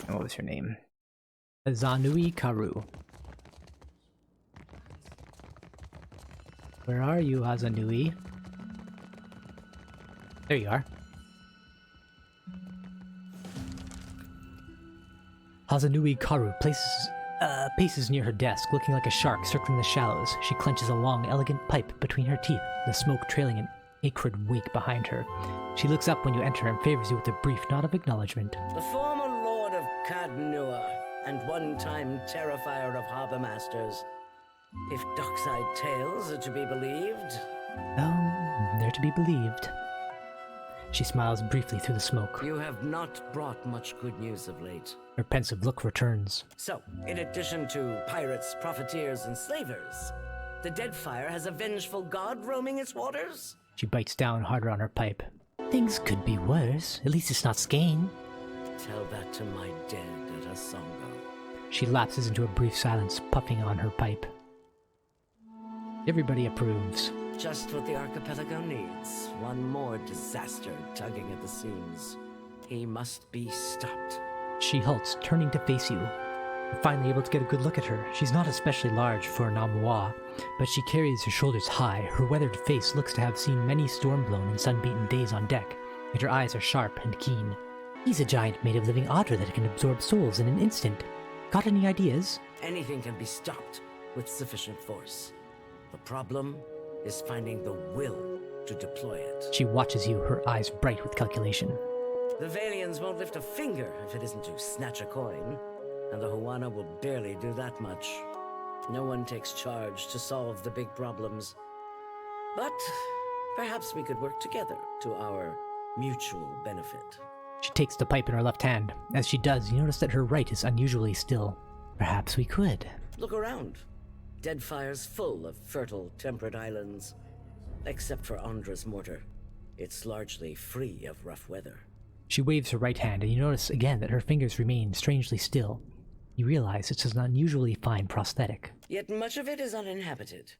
And what was her name? Hazanui Karu. Where are you, Hazanui? There you are. Hazanui Karu paces near her desk, looking like a shark circling the shallows. She clenches a long, elegant pipe between her teeth, the smoke trailing an acrid wake behind her. She looks up when you enter and favors you with a brief nod of acknowledgement. The former Lord of Cadnua, and one-time terrifier of harbor masters. If dockside tales are to be believed... Oh, they're to be believed. She smiles briefly through the smoke. You have not brought much good news of late. Her pensive look returns. So, in addition to pirates, profiteers, and slavers, the Deadfire has a vengeful god roaming its waters? She bites down harder on her pipe. Things could be worse. At least it's not Skane. Tell that to my dead at Asongo. She lapses into a brief silence, puffing on her pipe. Everybody approves. Just what the archipelago needs. One more disaster tugging at the seams. He must be stopped. She halts, turning to face you. You're finally able to get a good look at her. She's not especially large for an Amoa, but she carries her shoulders high. Her weathered face looks to have seen many storm-blown and sun-beaten days on deck, and her eyes are sharp and keen. He's a giant made of living otter that can absorb souls in an instant. Got any ideas? Anything can be stopped with sufficient force. The problem is finding the will to deploy it. She watches you, her eyes bright with calculation. The Valians won't lift a finger if it isn't to snatch a coin, and the Huana will barely do that much. No one takes charge to solve the big problems. But perhaps we could work together to our mutual benefit. She takes the pipe in her left hand. As she does, you notice that her right is unusually still. Perhaps we could. Look around. Deadfire's full of fertile, temperate islands. Except for Andra's mortar. It's largely free of rough weather. She waves her right hand, and you notice again that her fingers remain strangely still. You realize it's an unusually fine prosthetic. Yet much of it is uninhabited.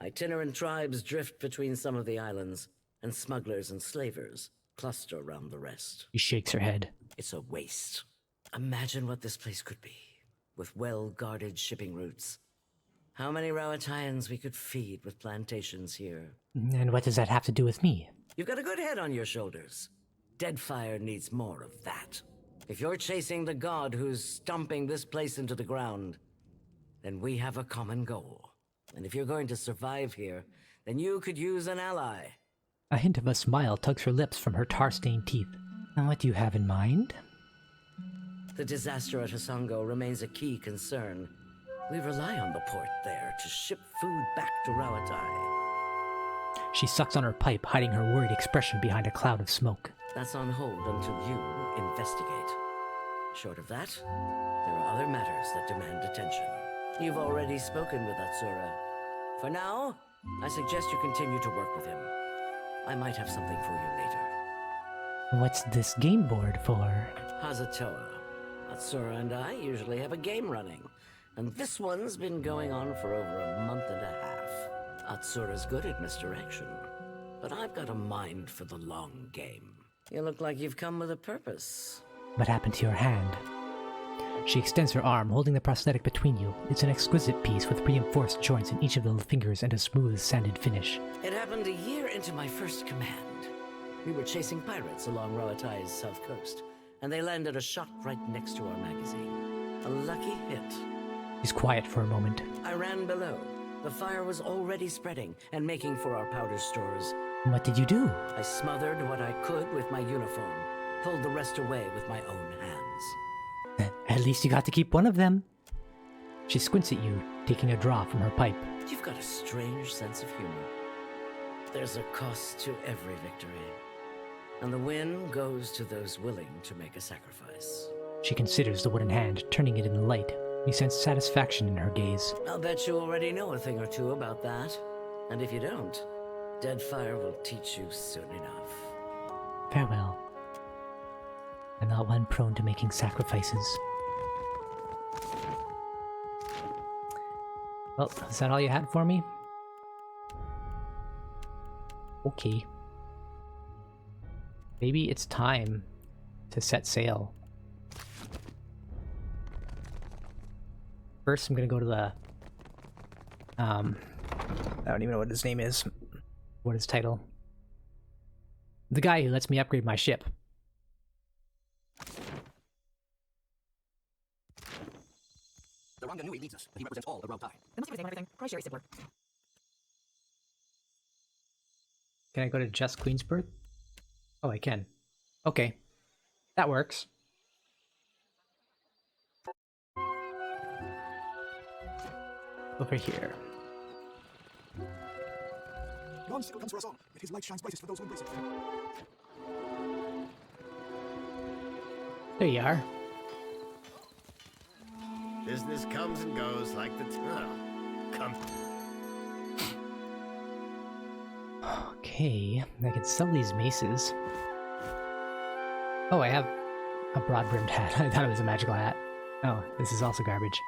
Itinerant tribes drift between some of the islands, and smugglers and slavers cluster around the rest. She shakes her head. It's a waste. Imagine what this place could be, with well-guarded shipping routes. How many Rawatayans we could feed with plantations here. And what does that have to do with me? You've got a good head on your shoulders. Deadfire needs more of that. If you're chasing the god who's stomping this place into the ground, then we have a common goal. And if you're going to survive here, then you could use an ally. A hint of a smile tugs her lips from her tar-stained teeth. And what do you have in mind? The disaster at Hasongo remains a key concern. We rely on the port there to ship food back to Rawatai. She sucks on her pipe, hiding her worried expression behind a cloud of smoke. That's on hold until you investigate. Short of that, there are other matters that demand attention. You've already spoken with Atsura. For now, I suggest you continue to work with him. I might have something for you later. What's this game board for? Hazatoa. Atsura and I usually have a game running, and this one's been going on for over a month and a half. Atsura's good at misdirection, but I've got a mind for the long game. You look like you've come with a purpose. What happened to your hand? She extends her arm, holding the prosthetic between you. It's an exquisite piece with reinforced joints in each of the fingers and a smooth, sanded finish. It happened a year into my first command. We were chasing pirates along Rawatai's south coast, and they landed a shot right next to our magazine. A lucky hit. She's quiet for a moment. I ran below. The fire was already spreading and making for our powder stores. What did you do? I smothered what I could with my uniform, pulled the rest away with my own hands. At least you got to keep one of them. She squints at you, taking a draw from her pipe. You've got a strange sense of humor. There's a cost to every victory, and the win goes to those willing to make a sacrifice. She considers the wooden hand, turning it in the light. You sense satisfaction in her gaze. I'll bet you already know a thing or two about that. And if you don't, Deadfire will teach you soon enough. Farewell. I'm not one prone to making sacrifices. Well, is that all you had for me? Okay. Maybe it's time to set sail. First, I'm gonna go to the... I don't even know what his name is. What his title? The guy who lets me upgrade my ship. The Ranganui leads us, but he represents all the Royal Thai. There must be a name on everything. Probably simpler. Can I go to just Queensbirth? Oh, I can. Okay. That works. Over here. Yon still comes for us all, yet his light shines brightest for those who embrace it. There you are. Business comes and goes like the come. Okay, I can sell these maces. Oh, I have a broad-brimmed hat. I thought it was a magical hat. Oh, this is also garbage.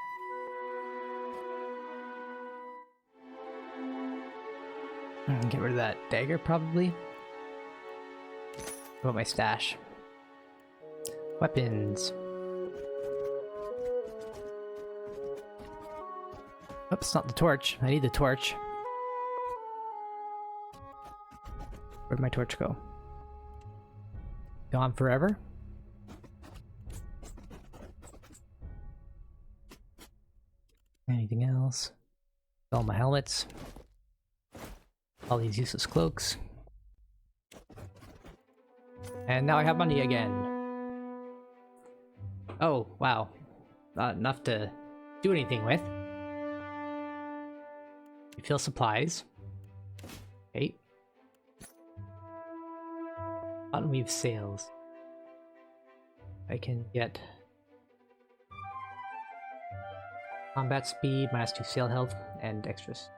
Get rid of that dagger, probably. What about my stash? Weapons. Oops, not the torch. I need the torch. Where'd my torch go? Gone forever? Anything else? All my helmets. All these useless cloaks. And now I have money again. Oh, wow. Not enough to do anything with. Refill supplies. Okay. Cotton weave sails. I can get combat speed, -2 sail health, and extras.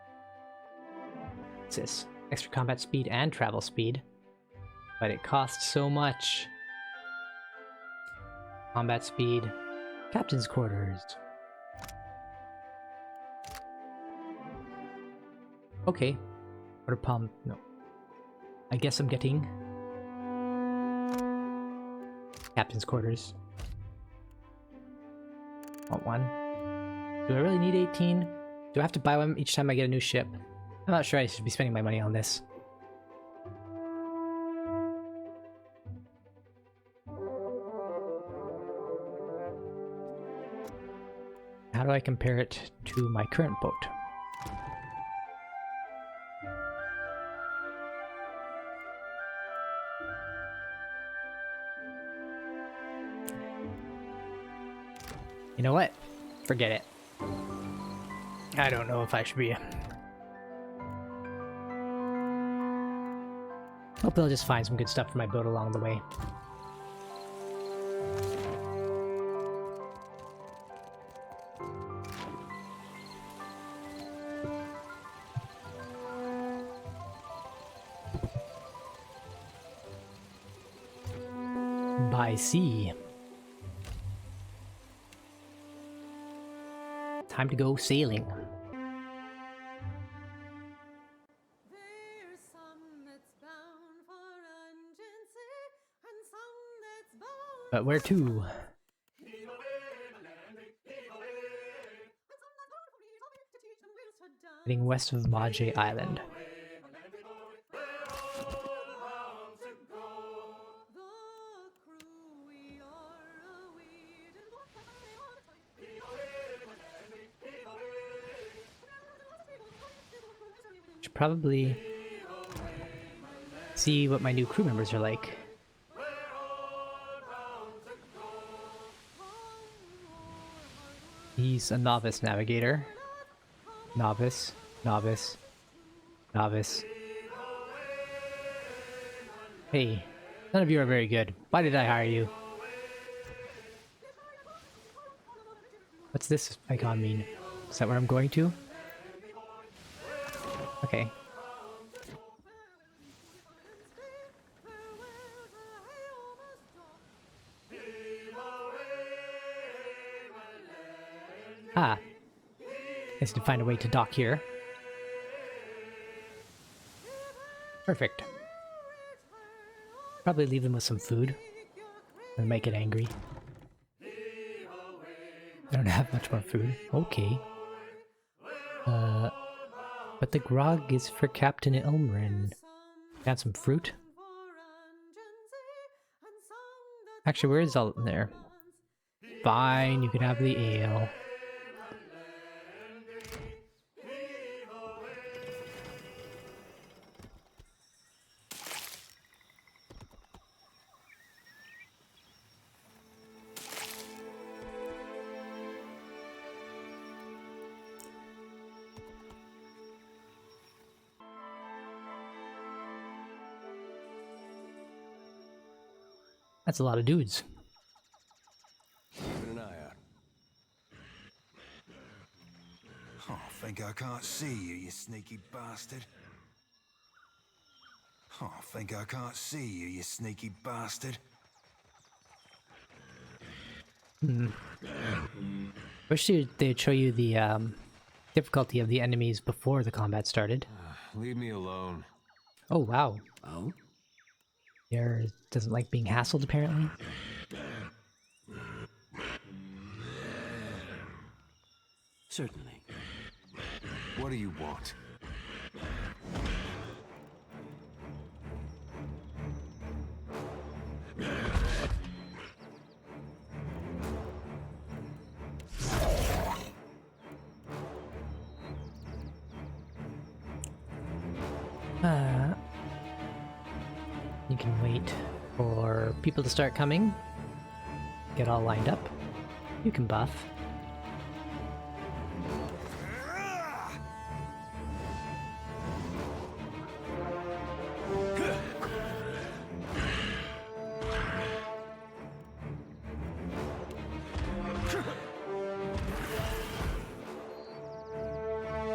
What's this? Extra combat speed and travel speed. But it costs so much. Combat speed. Captain's quarters. Okay. Water pump. No. I guess I'm getting Captain's quarters. Want one? Do I really need 18? Do I have to buy one each time I get a new ship? I'm not sure I should be spending my money on this. How do I compare it to my current boat? You know what? Forget it. I don't know if I should be. Hope I'll just find some good stuff for my boat along the way. By sea. Time to go sailing. But where to? Heading west of Maje Island. Should probably see what my new crew members are like. He's a novice navigator. Novice, novice, novice. Hey, none of you are very good. Why did I hire you? What's this icon mean? Is that where I'm going to? Okay. Ah. I just need to find a way to dock here. Perfect. Probably leave them with some food. And make it angry. I don't have much more food. Okay. But the grog is for Captain Ilmarin. Got some fruit? Actually, where is all in there? Fine, you can have the ale. That's a lot of dudes. Keeping an eye out. Oh, think I can't see you, you sneaky bastard. Oh, think I can't see you, you sneaky bastard. Wish they'd show you the difficulty of the enemies before the combat started. Leave me alone. Oh wow. Oh? There doesn't like being hassled apparently. Certainly. What do you want? You can wait for people to start coming. Get all lined up. You can buff.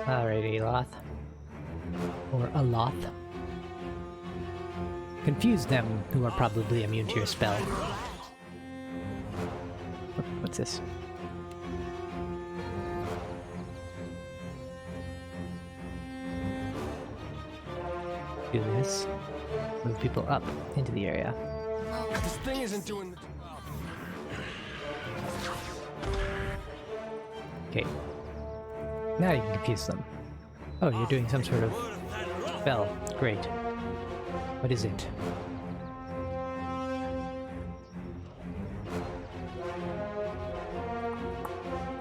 Alright, Aloth. Or Aloth. Confuse them who are probably immune to your spell. What's this? Do this. Move people up into the area. This thing isn't doing the job. Okay. Now you can confuse them. Oh, you're doing some sort of spell. Great. What is it?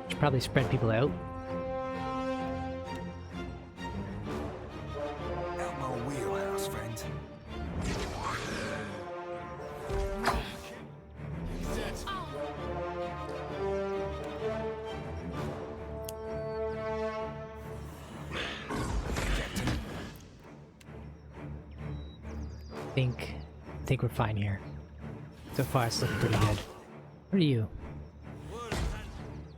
Should probably spread people out. Out my wheelhouse, friend. Think we're fine here. So far it's looking pretty good. What are you?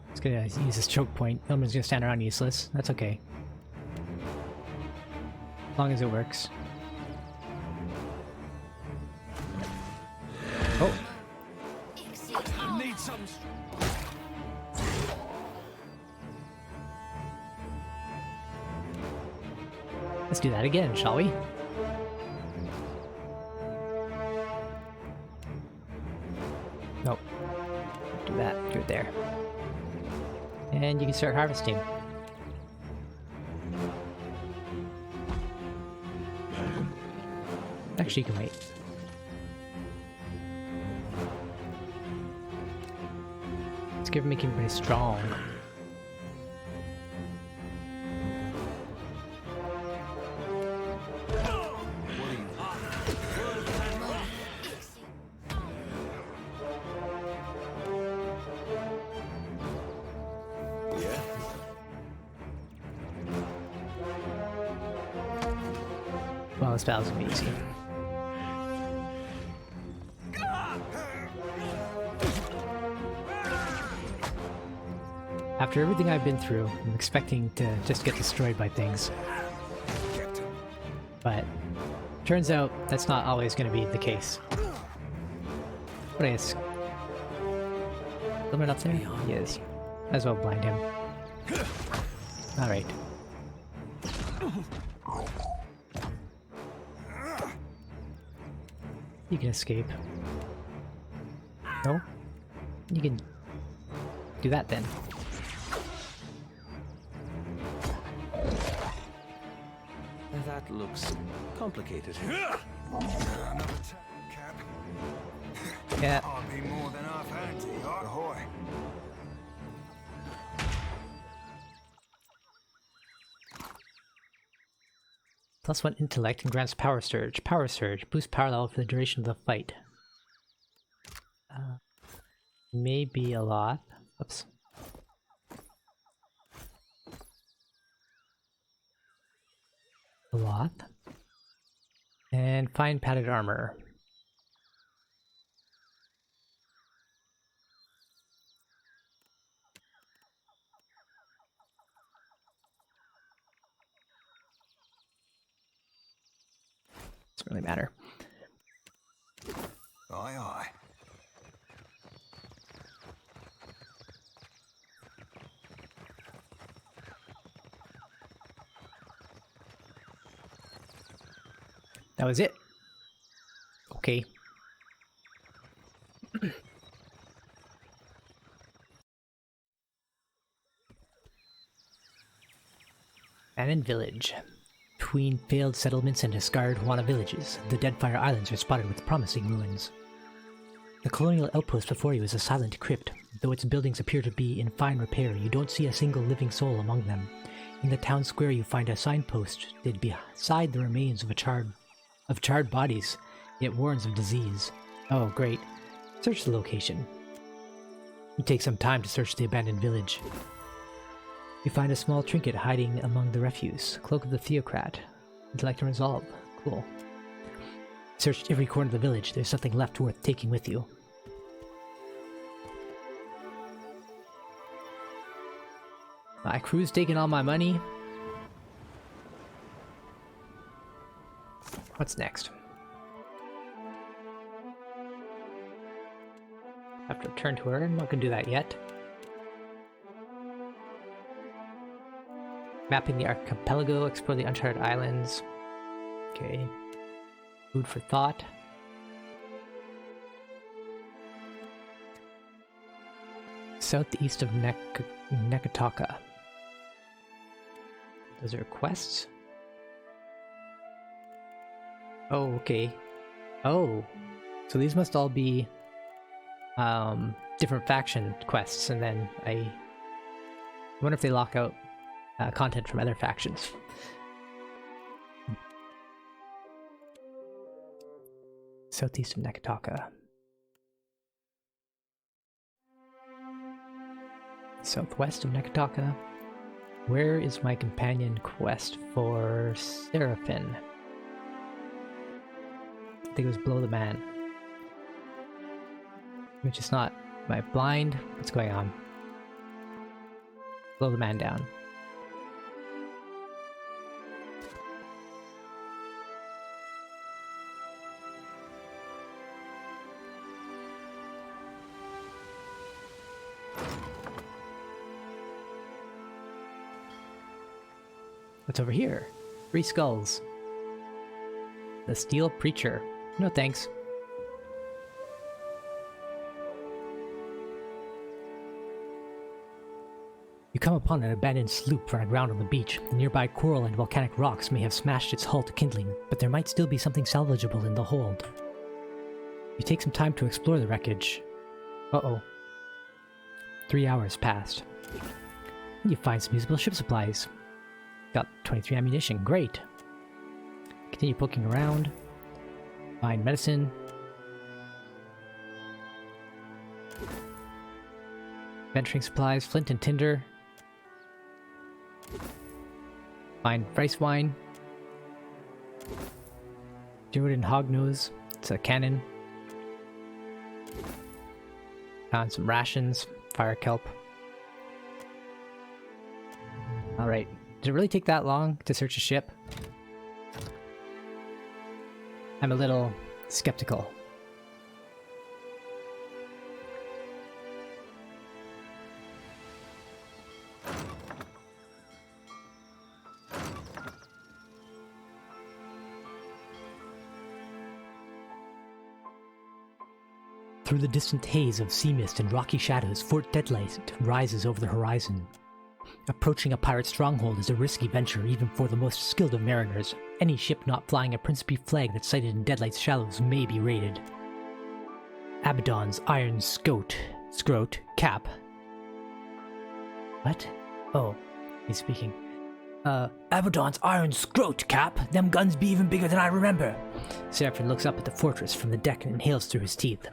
Just gonna use this choke point. Ilmarin's gonna stand around useless. That's okay. As long as it works. Oh! Need some. Let's do that again, shall we? Nope. Do that. Do it there. And you can start harvesting. Actually, you can wait. Let's give making pretty strong. Well, this battle's gonna be easy. After everything I've been through, I'm expecting to just get destroyed by things. But turns out that's not always going to be the case. What is? Someone up there? He is. Might as well blind him. Alright. You can escape. No? You can do that then. That looks complicated. Another cap. Yeah. I'll be more than half handy. Ahoy. +1 intellect and grants power surge. Power surge. Boost power level for the duration of the fight. Maybe a lot. Oops. A lot. And fine padded armor. Doesn't really matter. Aye, aye. That was it. Okay. Bannon Village. Between failed settlements and discarded Wana villages, the Deadfire Islands are spotted with promising ruins. The colonial outpost before you is a silent crypt. Though its buildings appear to be in fine repair, you don't see a single living soul among them. In the town square you find a signpost that beside the remains of charred bodies. It warns of disease. Oh, great. Search the location. You take some time to search the abandoned village. You find a small trinket hiding among the refuse. Cloak of the Theocrat. Intellect and resolve. Cool. Searched every corner of the village. There's something left worth taking with you. My crew's taking all my money. What's next? Have to return to her. I'm not gonna do that yet. Mapping the archipelago, explore the uncharted islands. Okay. Food for thought. Southeast of Neketaka. Those are quests? Oh, okay. Oh. So these must all be different faction quests, and then I wonder if they lock out content from other factions. Southeast of Neketaka. Southwest of Neketaka. Where is my companion quest for Seraphim? I think it was Blow the Man. Which is not... Am I blind? What's going on? Blow the man down. What's over here? 3 skulls. The Steel Preacher. No thanks. You come upon an abandoned sloop run aground on the beach. The nearby coral and volcanic rocks may have smashed its hull to kindling, but there might still be something salvageable in the hold. You take some time to explore the wreckage. Uh-oh. 3 hours passed. You find some usable ship supplies. Got 23 ammunition, great. Continue poking around. Find medicine. Venturing supplies, flint and tinder. Find rice wine. Druid and hognose. It's a cannon. Found some rations. Fire kelp. Alright. Did it really take that long to search a ship? I'm a little skeptical. Through the distant haze of sea mist and rocky shadows, Fort Deadlight rises over the horizon. Approaching a pirate stronghold is a risky venture even for the most skilled of mariners. Any ship not flying a Principi flag that's sighted in Deadlight's shallows may be raided. Abaddon's iron scrote cap. What? Oh, he's speaking. Abaddon's iron scrote cap. Them guns be even bigger than I remember. Seraphim looks up at the fortress from the deck and inhales through his teeth.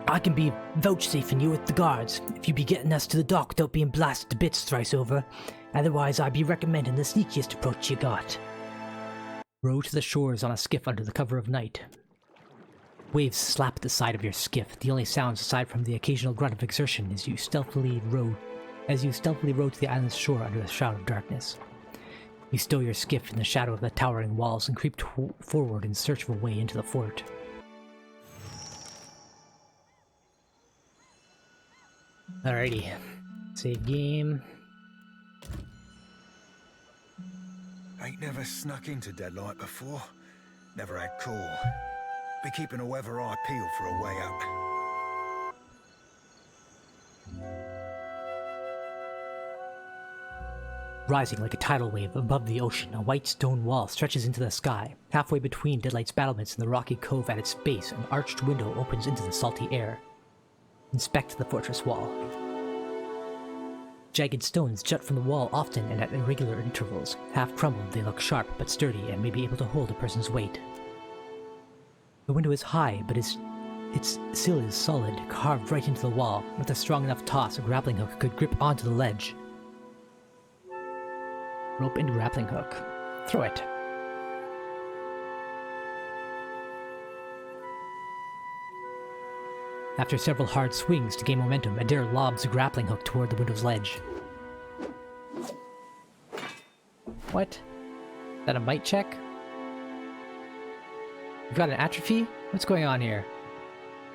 I can be vouchsafing you with the guards, if you be getting us to the dock without being blasted to bits thrice over. Otherwise, I be recommending the sneakiest approach you got. Row to the shores on a skiff under the cover of night. Waves slap at the side of your skiff. The only sounds aside from the occasional grunt of exertion as you stealthily row to the island's shore under the shroud of darkness. You stow your skiff in the shadow of the towering walls and creep forward in search of a way into the fort. Alrighty, save game. Ain't never snuck into Deadlight before. Never had call. Be keeping a weather eye peeled for a way up. Rising like a tidal wave above the ocean, a white stone wall stretches into the sky. Halfway between Deadlight's battlements and the rocky cove at its base, an arched window opens into the salty air. Inspect the fortress wall. Jagged stones jut from the wall often and at irregular intervals. Half crumbled, they look sharp but sturdy and may be able to hold a person's weight. The window is high, but its sill is solid, carved right into the wall. With a strong enough toss, a grappling hook could grip onto the ledge. Rope and grappling hook. Throw it. After several hard swings to gain momentum, Adair lobs a grappling hook toward the window's ledge. What? Is that a might check? You've got an atrophy? What's going on here?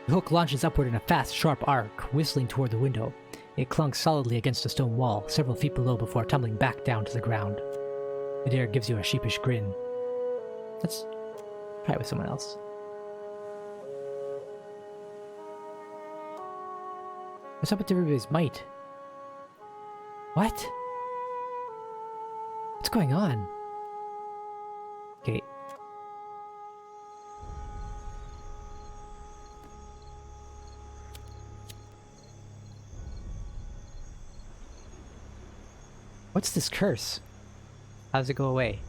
The hook launches upward in a fast, sharp arc, whistling toward the window. It clunks solidly against a stone wall, several feet below before tumbling back down to the ground. Adair gives you a sheepish grin. Let's try it with someone else. What's up with everybody's might? What? What's going on? Okay. What's this curse? How does it go away?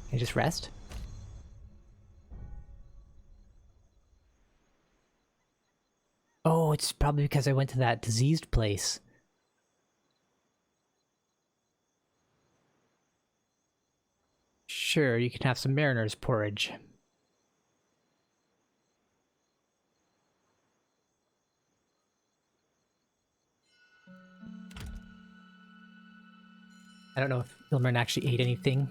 Can I just rest? Oh, it's probably because I went to that diseased place. Sure, you can have some mariner's porridge. I don't know if Ilmarin actually ate anything.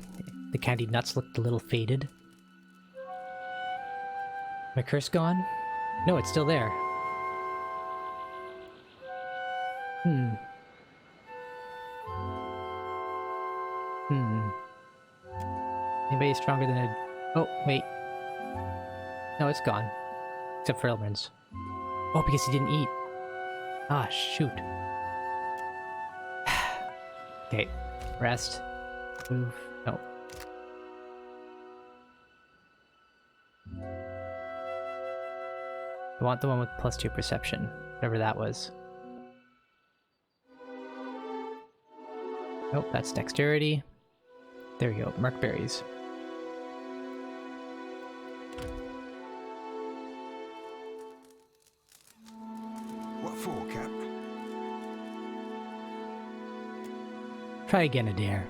The candied nuts looked a little faded. My curse gone? No, it's still there. Anybody stronger than a... Oh, wait. No, it's gone. Except for Ilmarin's. Oh, because he didn't eat. Ah, shoot. Okay. Rest. Move. No. I want the one with +2 perception. Whatever that was. Nope, that's dexterity. There we go. Mark berries. What for, Cap? Try again, Adair.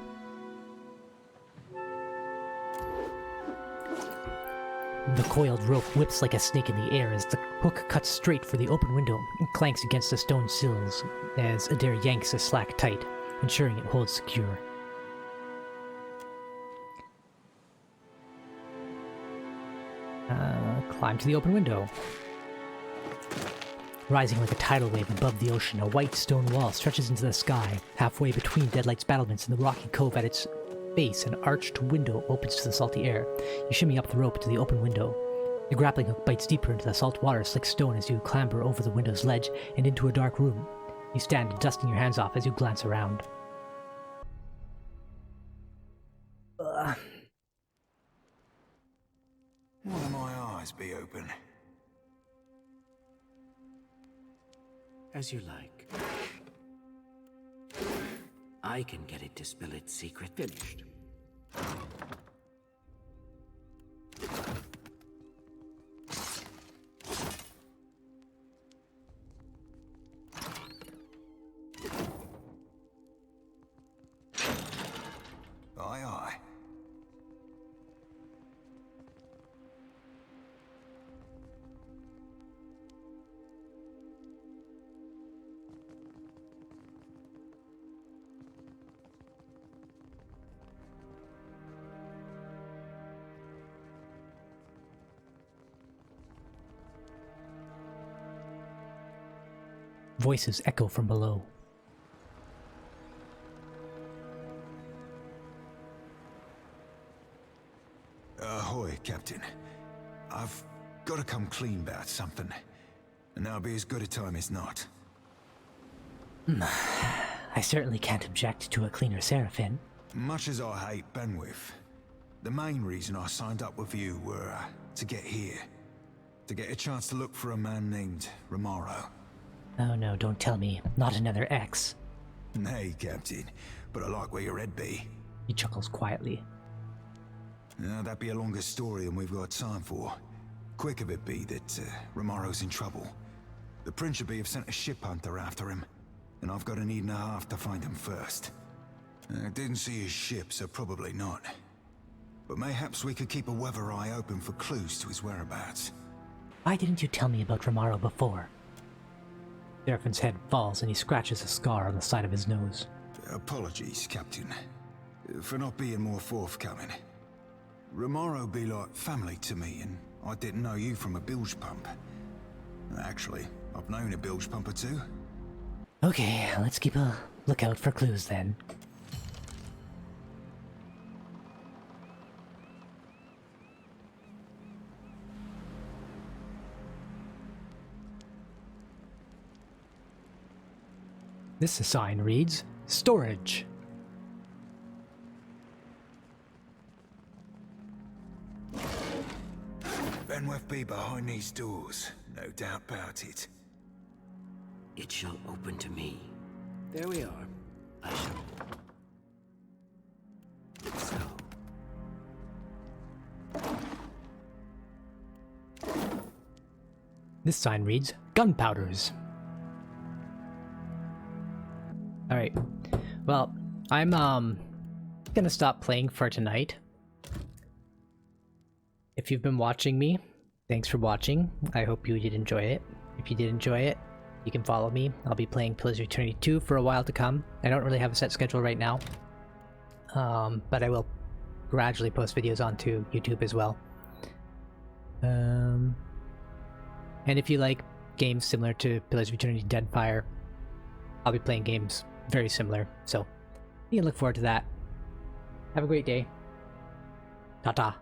The coiled rope whips like a snake in the air as the hook cuts straight for the open window and clanks against the stone sills as Adair yanks the slack tight, ensuring it holds secure. Climb to the open window. Rising like a tidal wave above the ocean, a white stone wall stretches into the sky. Halfway between Deadlight's battlements and the rocky cove at its base, an arched window opens to the salty air. You shimmy up the rope to the open window. The grappling hook bites deeper into the salt water slick stone as you clamber over the window's ledge and into a dark room. You stand dusting your hands off as you glance around. Why my eyes be open? As you like. I can get it to spill its secret. Finished. Aye, aye. Voices echo from below. Ahoy, Captain. I've got to come clean about something. And that'll be as good a time as not. I certainly can't object to a cleaner Seraphim. Much as I hate Benwith, the main reason I signed up with you were to get here. To get a chance to look for a man named Romaro. Oh no, don't tell me. Not another X. Nay, Captain, but I like where your head be. He chuckles quietly. That'd be a longer story than we've got time for. Quick of it be that Romaro's in trouble. The Principi have sent a ship hunter after him, and I've got an evening and a half to find him first. I didn't see his ship, so probably not. But mayhaps we could keep a weather eye open for clues to his whereabouts. Why didn't you tell me about Romaro before? Seraphin's head falls and he scratches a scar on the side of his nose. Apologies, Captain, for not being more forthcoming. Romaro be like family to me, and I didn't know you from a bilge pump. Actually, I've known a bilge pump or two. Okay, let's keep a lookout for clues then. This sign reads, Storage. Benweth be behind these doors, no doubt about it. It shall open to me. There we are. I shall. So. This sign reads, Gunpowders. Alright. Well, I'm gonna stop playing for tonight. If you've been watching me, thanks for watching. I hope you did enjoy it. If you did enjoy it, you can follow me. I'll be playing Pillars of Eternity 2 for a while to come. I don't really have a set schedule right now. But I will gradually post videos onto YouTube as well. And if you like games similar to Pillars of Eternity Deadfire, I'll be playing games very similar, so you can look forward to that. Have a great day. Ta-ta.